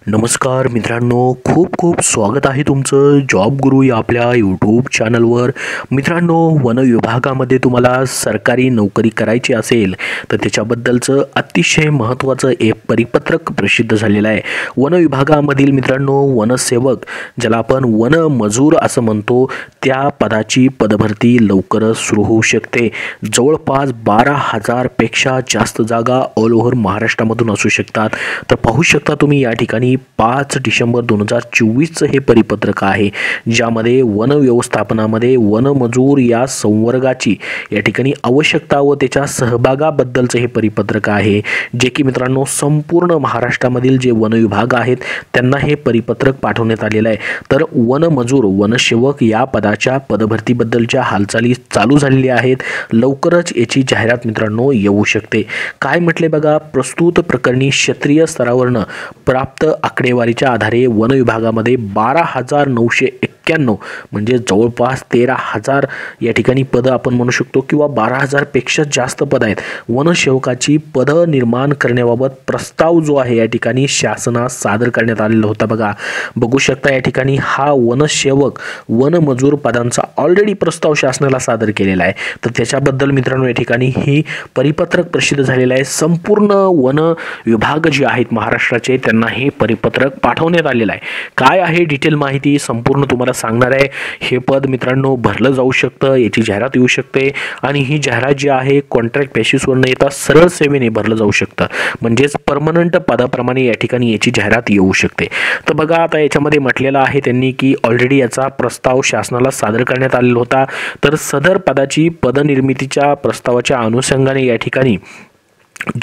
नमस्कार मित्रांनो, खूप खूप स्वागत आहे तुमचं जॉब गुरु या आपल्या यूट्यूब चॅनलवर. मित्रांनो, वन विभागामध्ये तुम्हाला सरकारी नोकरी करायची असेल तर त्याच्याबद्दलचं अतिशय महत्त्वाचं एक परिपत्रक प्रसिद्ध झालेलं आहे. वन विभागामधील मित्रांनो, वनसेवक ज्याला आपण वन मजूर असं म्हणतो, त्या पदाची पदभरती लवकरच सुरू होऊ शकते. जवळपास 12,000 पेक्षा जास्त जागा ऑल ओव्हर महाराष्ट्रामधून असू शकतात. तर पाहू शकता तुम्ही या ठिकाणी 5 डिसेंबर 2024 हे परिपत्रक आहे, ज्यामध्ये वन व्यवस्थापनामध्ये वनमजूर या संवर्गाची या ठिकाणी आवश्यकता व त्याच्या सहभागाबद्दलचं हे परिपत्रक आहे, जे की मित्रांनो संपूर्ण महाराष्ट्रामधील जे वन विभाग आहेत त्यांना हे परिपत्रक पाठवण्यात आलेलं आहे. तर वनमजूर वनसेवक या पदाच्या पदभरतीबद्दलच्या हालचाली चालू झालेल्या आहेत. लवकरच याची जाहिरात मित्रांनो येऊ शकते. काय म्हटले बघा, प्रस्तुत प्रकरणी क्षेत्रीय स्तरावरनं प्राप्त आकडेवारीच्या आधारे वन विभागामध्ये 12,991 म्हणजे जवळपास 13,000 या ठिकाणी पदं आपण म्हणू शकतो किंवा 12,000 पेक्षा जास्त पद आहेत. वनसेवकाची पदं निर्माण करण्याबाबत प्रस्ताव जो आहे या ठिकाणी शासनास सादर करण्यात आलेला होता. बघू शकता या ठिकाणी हा वनसेवक वनमजूर पदांचा ऑलरेडी प्रस्ताव शासनाला सादर केलेला आहे. तर त्याच्याबद्दल मित्रांनो या ठिकाणी ही परिपत्रक प्रसिद्ध झालेलं आहे. संपूर्ण वन विभाग जे आहेत महाराष्ट्राचे त्यांना हे परिपत्रक पाठवण्यात आलेलं आहे. काय आहे डिटेल माहिती संपूर्ण तुम्हाला सांगणार आहे. हे पद मित्रांनो भरलं जाऊ शकतं, याची जाहिरात येऊ शकते आणि ही जाहिरात जी आहे कॉन्ट्रॅक्ट बेसिसवर न येता सरळ सेवेने भरलं जाऊ शकतं, म्हणजेच परमनंट पदाप्रमाणे या ठिकाणी याची जाहिरात येऊ शकते. तर बघा आता याच्यामध्ये म्हटलेलं आहे त्यांनी की ऑलरेडी याचा प्रस्ताव शासनाला सादर करण्यात आलेला होता. तर सदर पदाची पदनिर्मितीच्या प्रस्तावाच्या अनुषंगाने या ठिकाणी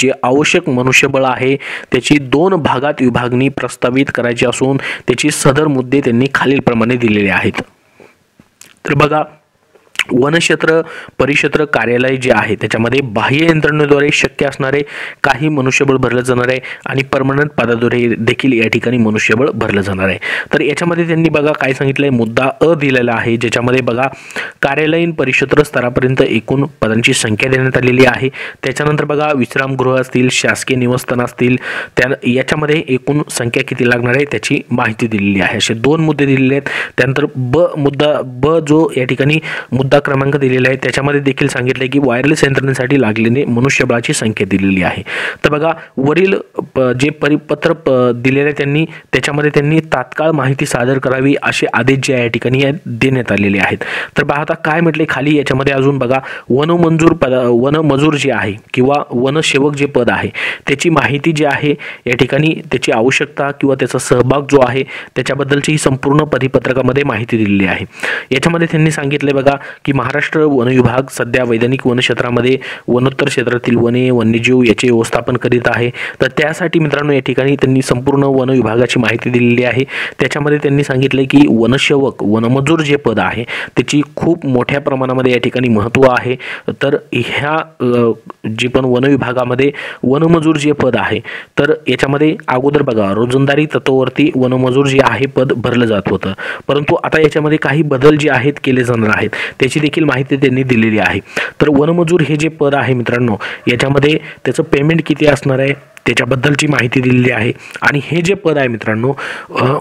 जे आवश्यक मनुष्यबळ आहे त्याची 2 भागात विभागणी प्रस्तावित करायची असून त्याची सदर मुद्दे त्यांनी खालीलप्रमाणे दिलेले आहेत. तर बघा, वनक्षेत्र परिक्षेत्र कार्यालय जे आहे त्याच्यामध्ये बाह्य यंत्रणेद्वारे शक्य असणारे काही मनुष्यबळ भरलं जाणार आहे आणि परमनंट पदाद्वारे देखील या ठिकाणी मनुष्यबळ भरलं जाणार आहे. तर याच्यामध्ये त्यांनी बघा काय सांगितलंय, मुद्दा अ दिलेला आहे, ज्याच्यामध्ये बघा कार्यालयीन परिक्षेत्र स्तरापर्यंत एकूण पदांची संख्या देण्यात आलेली आहे. त्याच्यानंतर बघा विश्रामगृह असतील, शासकीय निवासस्थान असतील, त्या याच्यामध्ये एकूण संख्या किती लागणार आहे त्याची माहिती दिलेली आहे. असे 2 मुद्दे दिलेले आहेत. त्यानंतर मुद्दा ब जो या ठिकाणी मुद्दा क्रमांक दिलेला आहे त्याच्यामध्ये देखील सांगितले की वायरलेस यंत्रणेसाठी लागलेले मनुष्यबळाची संख्या दिलेली आहे. तर बघा वरील जे परिपत्र दिलेले त्यांनी त्याच्यामध्ये त्यांनी तात्काळ माहिती सादर करावी असे आदेश जे या ठिकाणी देण्यात आलेले आहेत. तर बघा आता काय म्हटले खाली याच्यामध्ये अजून बघा वनमजूर जे आहे किंवा वनसेवक जे पद आहे त्याची माहिती जी आहे या ठिकाणी त्याची आवश्यकता किंवा त्याचा सहभाग जो आहे त्याच्याबद्दलची ही संपूर्ण परिपत्रकामध्ये माहिती दिलेली आहे. याच्यामध्ये त्यांनी सांगितले बघा की महाराष्ट्र वन विभाग सध्या वैधानिक वनक्षेत्रामध्ये वनोत्तर क्षेत्रातील वने वन्यजीव याचे व्यवस्थापन करीत आहे. तर त्यासाठी मित्रांनो या ठिकाणी त्यांनी संपूर्ण वन विभागाची माहिती दिलेली आहे. त्याच्यामध्ये त्यांनी सांगितले की वनसेवक वनमजूर जे पद आहे त्याची खूप मोठ्या प्रमाणामध्ये या ठिकाणी महत्त्व आहे. तर ह्या जी पण वन विभागामध्ये वनमजूर जे पद आहे तर याच्यामध्ये अगोदर बघा रोजंदारी तत्वावरती वनमजूर जे आहे पद भरलं जात होतं, परंतु आता याच्यामध्ये काही बदल जे आहेत केले जाणार आहेत त्याची देखील माहिती त्यांनी दिलेली आहे. तर वनमजूर हे जे पद आहे मित्रांनो याच्यामध्ये त्याचं पेमेंट किती असणार आहे त्याच्याबद्दलची माहिती दिलेली आहे. आणि हे जे पद आहे मित्रांनो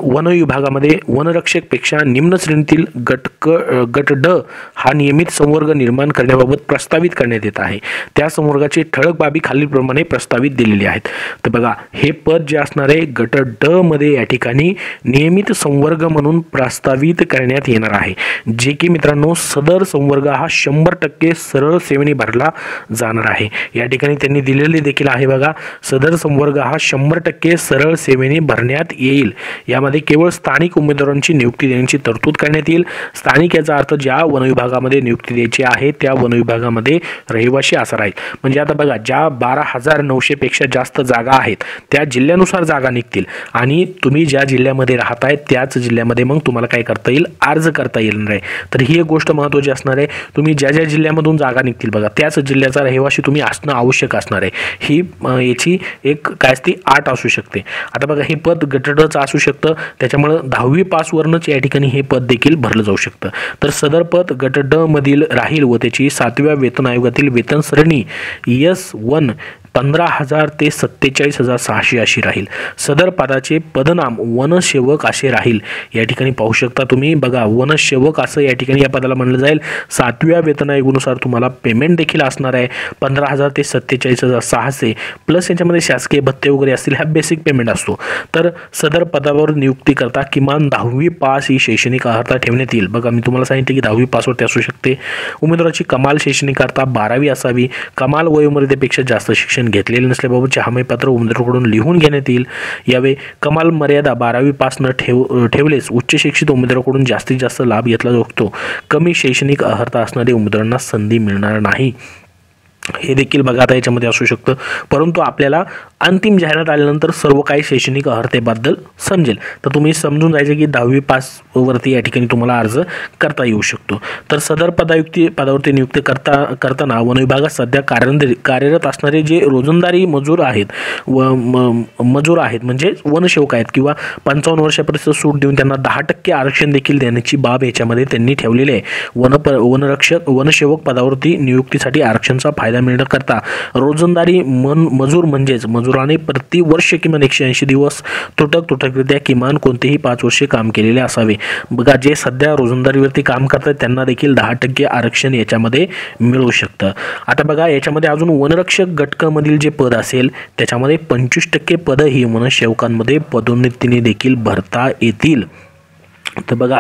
वन विभागामध्ये वनरक्षकपेक्षा निम्न श्रेणीतील गट ड हा नियमित संवर्ग निर्माण करण्याबाबत प्रस्तावित करण्यात येत आहे. त्या संवर्गाची ठळक बाबी खालीलप्रमाणे प्रस्तावित दिलेली आहेत. तर बघा हे पद जे असणार आहे गट ड मध्ये या ठिकाणी नियमित संवर्ग म्हणून प्रस्तावित करण्यात येणार आहे, जे की मित्रांनो सदर संवर्ग हा 100% सरळ सेवेने भरला जाणार आहे. या ठिकाणी त्यांनी दिलेले देखील आहे बघा, सदर संवर्ग हा 100% सरळ सेवेने भरण्यात येईल. यामध्ये केवळ स्थानिक उमेदवारांची नियुक्ती देण्याची तरतूद करण्यात येईल. स्थानिक याचा अर्थ ज्या वन विभागामध्ये नियुक्ती द्यायची आहे त्या वन विभागामध्ये रहिवासी असणार आहेत. म्हणजे आता बघा ज्या 12,900 पेक्षा जास्त जागा आहेत त्या जिल्ह्यानुसार जागा निघतील आणि तुम्ही ज्या जिल्ह्यामध्ये राहताय त्याच जिल्ह्यामध्ये मग तुम्हाला काय करता येईल, अर्ज करता येणार आहे. तर ही एक गोष्ट महत्त्वाची असणार आहे. तुम्ही ज्या ज्या जिल्ह्यामधून जागा निघतील बघा त्याच जिल्ह्याचा रहिवासी तुम्ही असणं आवश्यक असणार आहे. ही याची एक काय असते आट असू शकते. आता बघा हे पद गटडचं असू शकतं, त्याच्यामुळे 10वी पासवरनंच या ठिकाणी हे पद देखील भरलं जाऊ शकतं. तर सदर पद गट ड मधील राहील व त्याची 7व्या वेतन आयोगातील वेतन श्रेणी S1 15,000 ते 47,600 अशी राहील. सदर पदाचे पदनाम वनसेवक असे राहील. या ठिकाणी पाहू शकता तुम्ही बघा, वनसेवक असं या ठिकाणी या पदाला म्हणलं जाईल. 7व्या वेतन आयोगानुसार तुम्हाला पेमेंट देखील असणार आहे 15,000 ते 47,600 प्लस याच्यामध्ये शासकीय भत्ते वगैरे असतील. हा बेसिक पेमेंट असतो. तर सदर पदावर नियुक्ती करता किमान 10वी पास ही शैक्षणिक अर्हता ठेवण्यात येईल. बघा, मी तुम्हाला सांगितले की 10वी पासवरती असू शकते. उमेदवाराची कमाल शैक्षणिक अर्हता 12वी असावी. कमाल वयोमर्यादेपेक्षा जास्त शिक्षण घेतलेले नसल्याबाबतचे हमीपत्र उमेदवाराकडून लिहून घेण्यात येईल. यावेळी कमाल मर्यादा 12वी पास न ठेवलेच उच्च शिक्षित उमेदवाराकडून जास्तीत जास्त लाभ घेतला जातो. कमी शैक्षणिक अर्हता असणाऱ्या उमेदवारांना संधी मिळणार नाही. हे देखील बघा आता याच्यामध्ये असू शकतं. परंतु आपल्याला अंतिम जाहिरात आल्यानंतर सर्व काही शैक्षणिक अर्हतेबद्दल समजेल. तर तुम्ही समजून जायचं की 10वी पासवरती या ठिकाणी तुम्हाला अर्ज करता येऊ शकतो. तर सदर पदावरती नियुक्ती करताना वन विभागात सध्या कार्यरत असणारे जे रोजंदारी मजूर आहेत मजूर आहेत म्हणजे वनसेवक आहेत किंवा 55 वर्षापर्यंत सूट देऊन त्यांना 10% आरक्षण देखील देण्याची बाब याच्यामध्ये त्यांनी ठेवलेली आहे. वनसेवक पदावरती नियुक्तीसाठी आरक्षणाचा फायदा मिळण्याकरता रोजंदारी मजूर म्हणजेच मजुराने प्रति वर्ष किमान 180 दिवस तुटकरित्या किमान कोणतेही 5 वर्षे काम केलेले असावे. बघा, जे सध्या रोजंदारीवरती काम करतात त्यांना देखील 10% आरक्षण याच्यामध्ये मिळू शकतं. आता बघा, याच्यामध्ये अजून वनरक्षक घटकामधील जे पद असेल त्याच्यामध्ये 25% पद ही वनसेवकांमध्ये पदोन्नतीने देखील भरता येतील. तर बघा,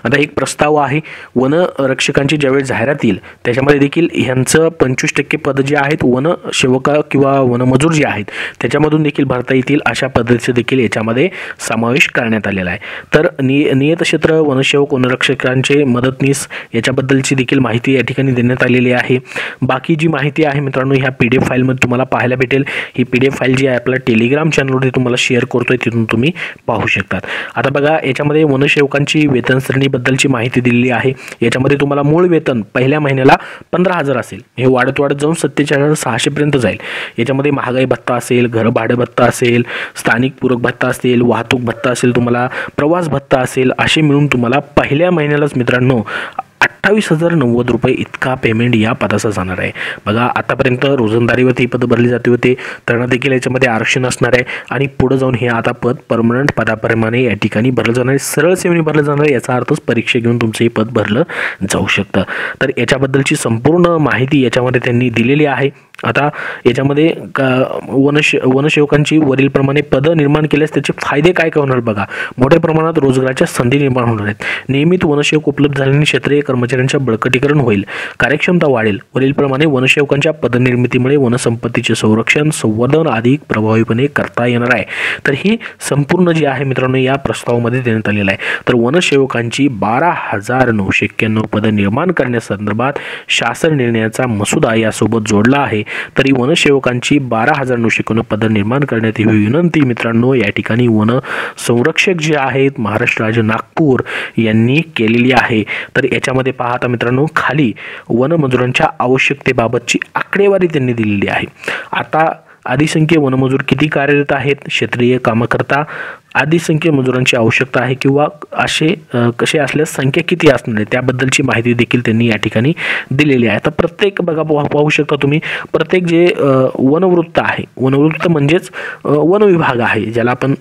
आता एक प्रस्ताव आहे वनरक्षकांची ज्यावेळी जाहिरात येईल त्याच्यामध्ये देखील ह्यांचं 25% पद जे आहेत वनसेवका किंवा वनमजूर जे आहेत त्याच्यामधून देखील भरता येतील अशा पद्धतीचं देखील याच्यामध्ये समावेश करण्यात आलेला आहे. तर नियत क्षेत्र वनसेवक वनरक्षकांचे मदतनीस याच्याबद्दलची देखील माहिती या ठिकाणी देण्यात आलेली आहे. बाकी जी माहिती आहे मित्रांनो ह्या PDF फाईलमध्ये तुम्हाला पाहायला भेटेल. ही PDF फाईल जी आहे आपल्या टेलिग्राम चॅनलवरती तुम्हाला शेअर करतोय, तिथून तुम्ही पाहू शकतात. आता बघा, याच्यामध्ये वनसेवकांची वेतन श्रेणीबद्दलची माहिती दिलेली आहे. याच्यामध्ये तुम्हाला मूळ वेतन पहिल्या महिन्याला 15,000 असेल. हे वाढत जाऊन 47,600 पर्यंत जाईल. याच्यामध्ये महागाई भत्ता असेल, घर भाडे भत्ता असेल, स्थानिक पूरक भत्ता असेल, वाहतूक भत्ता असेल, तुम्हाला प्रवास भत्ता असेल, असे मिळून तुम्हाला पहिल्या महिन्यालाच मित्रांनो 28,090 रुपये इतका पेमेंट या पदाचा जाणार आहे. बघा, आतापर्यंत रोजंदारीवरती पद भरली जाते होते, त्यांना देखील याच्यामध्ये आरक्षण असणार आहे आणि पुढे जाऊन हे आता पद परमनंट पदाप्रमाणे या ठिकाणी भरलं जाणार आहे. सरळ सेवेने भरलं जाणार आहे. याचा अर्थच परीक्षा घेऊन तुमचं हे पद भरलं जाऊ शकतं. तर याच्याबद्दलची संपूर्ण माहिती याच्यामध्ये त्यांनी दिलेली आहे. आता याच्यामध्ये वनसेवकांची वरीलप्रमाणे पदं निर्माण केल्यास त्याचे फायदे काय होणार बघा. मोठ्या प्रमाणात रोजगाराच्या संधी निर्माण होणार आहेत. नियमित वनसेवक उपलब्ध झाल्याने क्षेत्रीय कर्मचाऱ्यांच्या बळकटीकरण होईल, कार्यक्षमता वाढेल. वरीलप्रमाणे वनसेवकांच्या पदनिर्मितीमुळे वनसंपत्तीचे संरक्षण संवर्धन अधिक प्रभावीपणे करता येणार आहे. तर ही संपूर्ण जी आहे मित्रांनो या प्रस्तावामध्ये देण्यात आलेलं आहे. तर वनसेवकांची 12,991 पदं निर्माण करण्यासंदर्भात शासन निर्णयाचा मसुदा यासोबत जोडला आहे. तरी वनसेवकांची 12,991 पदं निर्माण करण्यात ही विनंती मित्रांनो या ठिकाणी वन संरक्षक जे आहेत महाराष्ट्र राज्य नागपूर यांनी केलेली आहे. तर याच्यामध्ये पाहता मित्रांनो खाली वनमजुरांच्या आवश्यकतेबाबतची आकडेवारी त्यांनी दिलेली आहे. आता आदिसंख्य वनमजूर किती कार्यरत आहेत क्षेत्रीय कामाकरता, आदिसंख्य मजुरांची आवश्यकता आहे किंवा असे कसे असल्यास संख्या किती असणार आहे त्याबद्दलची माहिती देखील त्यांनी या ठिकाणी दिलेली आहे. आता प्रत्येक बघा पाहू शकता तुम्ही, प्रत्येक जे वनवृत्त आहे, वनवृत्त म्हणजेच वन विभाग आहे ज्याला आपण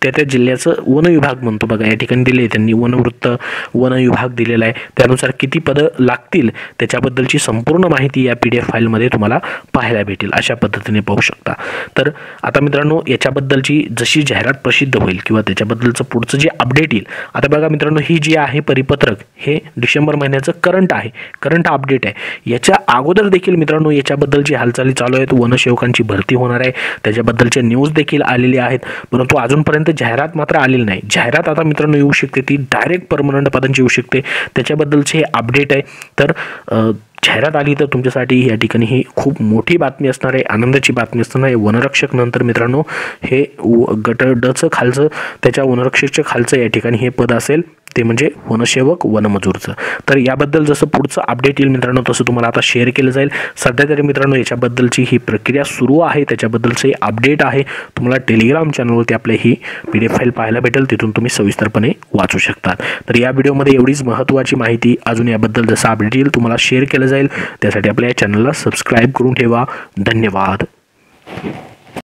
त्या जिल्ह्याचं वन विभाग म्हणतो. बघा या ठिकाणी दिले त्यांनी वनवृत्त वन विभाग दिलेला आहे. त्यानुसार किती पदं लागतील त्याच्याबद्दलची संपूर्ण माहिती या PDF फाईलमध्ये तुम्हाला पाहायला भेटेल. अशा पद्धतीने पाहू शकता. तर आता मित्रांनो याच्याबद्दलची जशी जाहिरात प्रसिद्ध होईल किंवा त्याच्याबद्दलचं पुढचं जे अपडेट येईल. आता बघा मित्रांनो ही जी आहे परिपत्रक हे डिसेंबर महिन्याचं करंट अपडेट आहे. याच्या अगोदर देखील मित्रांनो याच्याबद्दलची हालचाली चालू आहेत. वनसेवकांची भरती होणार आहे त्याच्याबद्दलचे न्यूज देखील आलेले आहेत, परंतु अजूनपर्यंत जाहिरात मात्र आलेली नाही. जाहिरात आता मित्रांनो येऊ शकते, ती डायरेक्ट परमनंट पदांची येऊ शकते. त्याच्याबद्दलचे हे अपडेट आहे. तर जाहिरात आली तर तुमच्यासाठी या ठिकाणी ही खूप मोठी बातमी असणार आहे, आनंदाची बातमी असणार आहे. वनरक्षक नंतर मित्रांनो हे गट डचं खालचं त्याच्या वनरक्षकच्या खालचं या ठिकाणी हे पद असेल ते म्हणजे वनसेवक वनमजूरचं. तर याबद्दल जसं पुढचं अपडेट येईल मित्रांनो तसं तुम्हाला आता शेअर केलं जाईल. सध्या तरी मित्रांनो याच्याबद्दलची ही प्रक्रिया सुरू आहे, त्याच्याबद्दलचे अपडेट आहे. तुम्हाला टेलिग्राम चॅनलवरती आपली ही PDF फाईल पाहायला भेटेल, तिथून तुम्ही सविस्तरपणे वाचू शकता. तर या व्हिडिओमध्ये एवढीच महत्त्वाची माहिती. अजून याबद्दल जसं अपडेट येईल तुम्हाला शेअर केलं जाईल. त्यासाठी आपल्या या चॅनलला सबस्क्राईब करून ठेवा. धन्यवाद.